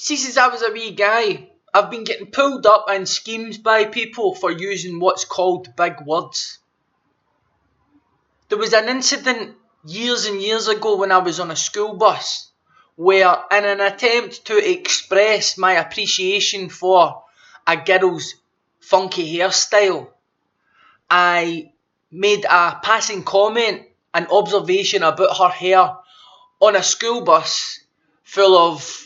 See, since I was a wee guy, I've been getting pulled up in schemes by people for using what's called big words. There was an incident years and years ago when I was on a school bus where, in an attempt to express my appreciation for a girl's funky hairstyle, I made a passing comment, an observation about her hair on a school bus full of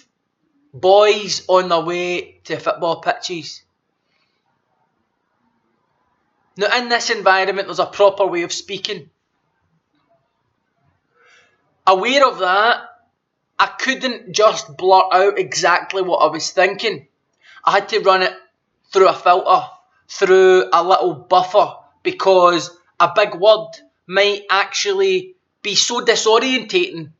boys on their way to football pitches. Now, in this environment, there's a proper way of speaking. Aware of that, I couldn't just blurt out exactly what I was thinking. I had to run it through a filter, through a little buffer, because a big word might actually be so disorientating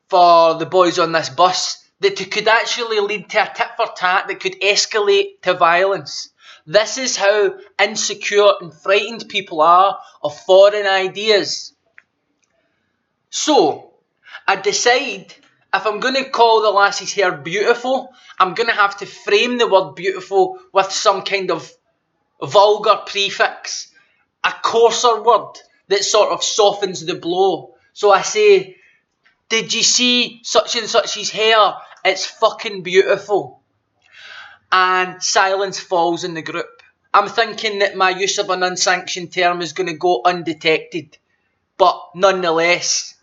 for the boys on this bus that it could actually lead to a tit for tat that could escalate to violence. This is how insecure and frightened people are of foreign ideas. So, I decide if I'm going to call the lassie's hair beautiful, I'm going to have to frame the word beautiful with some kind of vulgar prefix, a coarser word that sort of softens the blow. So I say, did you see such and such's hair? It's fucking beautiful. And silence falls in the group. I'm thinking that my use of an unsanctioned term is going to go undetected. But nonetheless,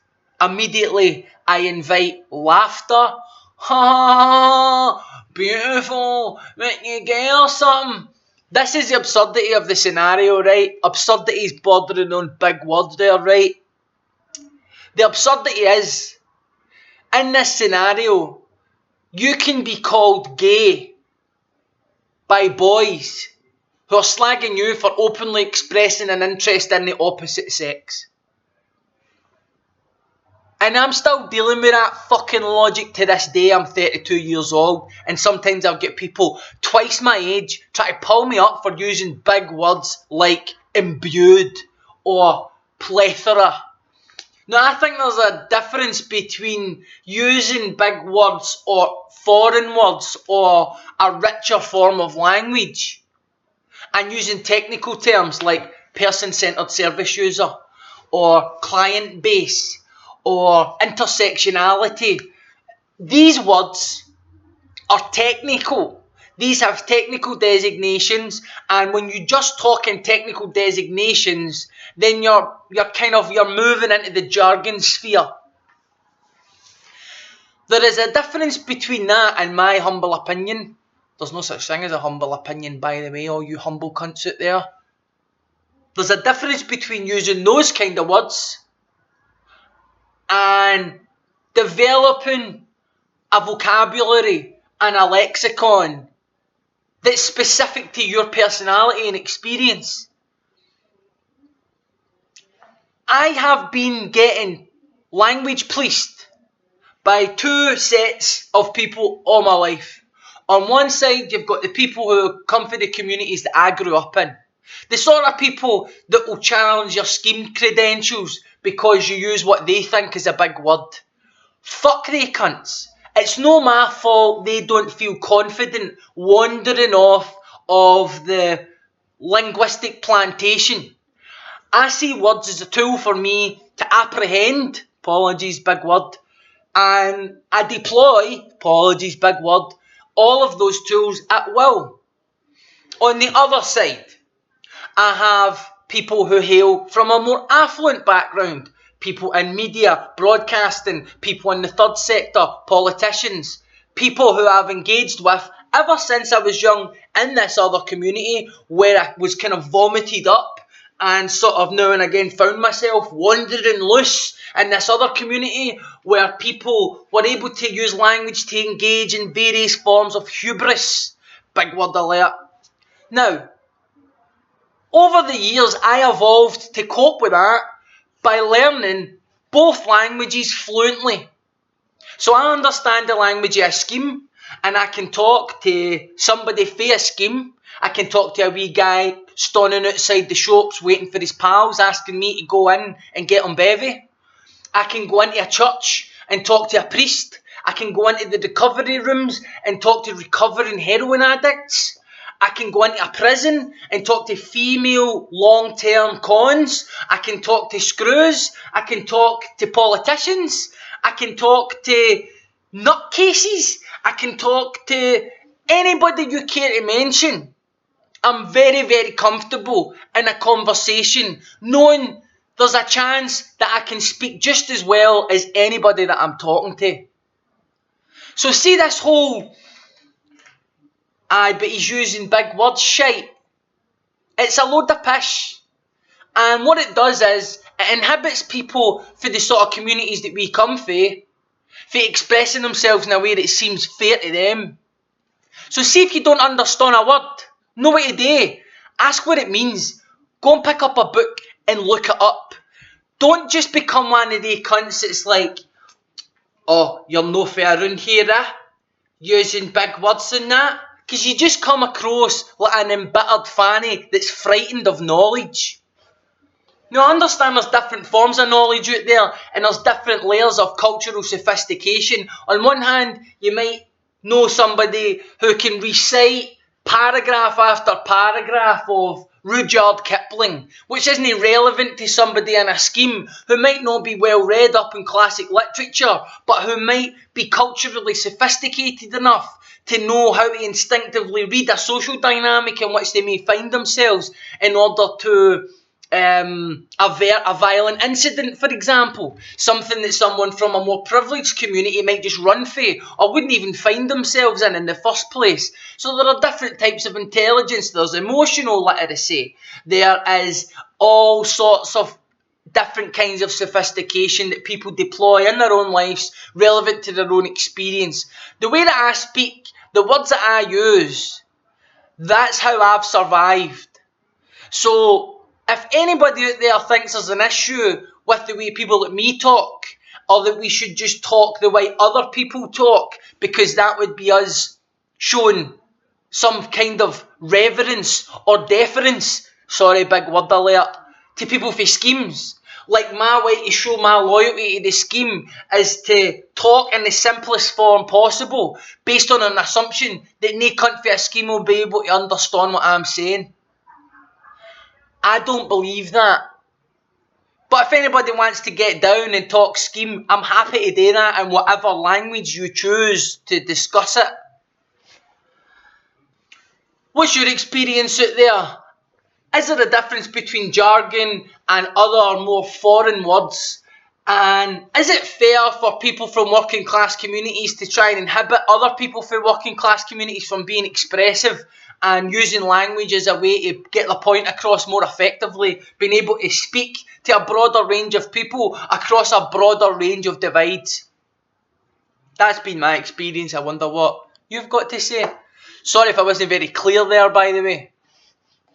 immediately I invite laughter. Ha! Beautiful! Make you girl something. This is the absurdity of the scenario, right? Absurdity is bordering on big words there, right? The absurdity is, in this scenario, you can be called gay by boys who are slagging you for openly expressing an interest in the opposite sex. And I'm still dealing with that fucking logic to this day. I'm 32 years old, and sometimes I'll get people twice my age try to pull me up for using big words like imbued or plethora. Now, I think there's a difference between using big words or foreign words or a richer form of language and using technical terms like person-centered service user or client base or intersectionality. These words are technical. These have technical designations, and when you just talk in technical designations, then you're moving into the jargon sphere. There is a difference between that and my humble opinion. There's no such thing as a humble opinion, by the way, all you humble cunts out there. There's a difference between using those kind of words and developing a vocabulary and a lexicon that's specific to your personality and experience. I have been getting language policed by two sets of people all my life. On one side, you've got the people who come from the communities that I grew up in. The sort of people that will challenge your scheme credentials because you use what they think is a big word. Fuck they cunts. It's no my fault they don't feel confident wandering off of the linguistic plantation. I see words as a tool for me to apprehend, apologies, big word, and I deploy, apologies, big word, all of those tools at will. On the other side, I have people who hail from a more affluent background, people in media, broadcasting, people in the third sector, politicians, people who I've engaged with ever since I was young in this other community where I was kind of vomited up and sort of now and again found myself wandering loose in this other community where people were able to use language to engage in various forms of hubris. Big word alert. Now, over the years, I evolved to cope with that by learning both languages fluently. So I understand the language of a scheme, and I can talk to somebody for a scheme. I can talk to a wee guy standing outside the shops waiting for his pals, asking me to go in and get on bevy. I can go into a church and talk to a priest. I can go into the recovery rooms and talk to recovering heroin addicts. I can go into a prison and talk to female long-term cons. I can talk to screws. I can talk to politicians. I can talk to nutcases. I can talk to anybody you care to mention. I'm very, very comfortable in a conversation knowing there's a chance that I can speak just as well as anybody that I'm talking to. So see this whole, aye, but he's using big words shite. It's a load of pish. And what it does is, it inhibits people for the sort of communities that we come for expressing themselves in a way that seems fair to them. So see if you don't understand a word, know what to do. Ask what it means. Go and pick up a book and look it up. Don't just become one of the cunts that's like, oh, you're no fair around here, using big words and that. Because you just come across like an embittered fanny that's frightened of knowledge. Now, I understand there's different forms of knowledge out there, and there's different layers of cultural sophistication. On one hand, you might know somebody who can recite paragraph after paragraph of Rudyard Kipling, which isn't relevant to somebody in a scheme who might not be well read up in classic literature, but who might be culturally sophisticated enough to know how to instinctively read a social dynamic in which they may find themselves in order to avert a violent incident, for example. Something that someone from a more privileged community might just run for or wouldn't even find themselves in the first place. So there are different types of intelligence. There's emotional literacy. There is all sorts of different kinds of sophistication that people deploy in their own lives relevant to their own experience. The way that I speak, the words that I use, that's how I've survived. So if anybody out there thinks there's an issue with the way people like me talk, or that we should just talk the way other people talk, because that would be us showing some kind of reverence or deference, sorry, big word alert, to people for schemes. Like my way to show my loyalty to the scheme is to talk in the simplest form possible, based on an assumption that no cunt for a scheme will be able to understand what I'm saying. I don't believe that. But if anybody wants to get down and talk scheme, I'm happy to do that in whatever language you choose to discuss it. What's your experience out there? Is there a difference between jargon and other more foreign words? And is it fair for people from working class communities to try and inhibit other people from working class communities from being expressive and using language as a way to get the point across more effectively, being able to speak to a broader range of people across a broader range of divides? That's been my experience. I wonder what you've got to say. Sorry if I wasn't very clear there, by the way.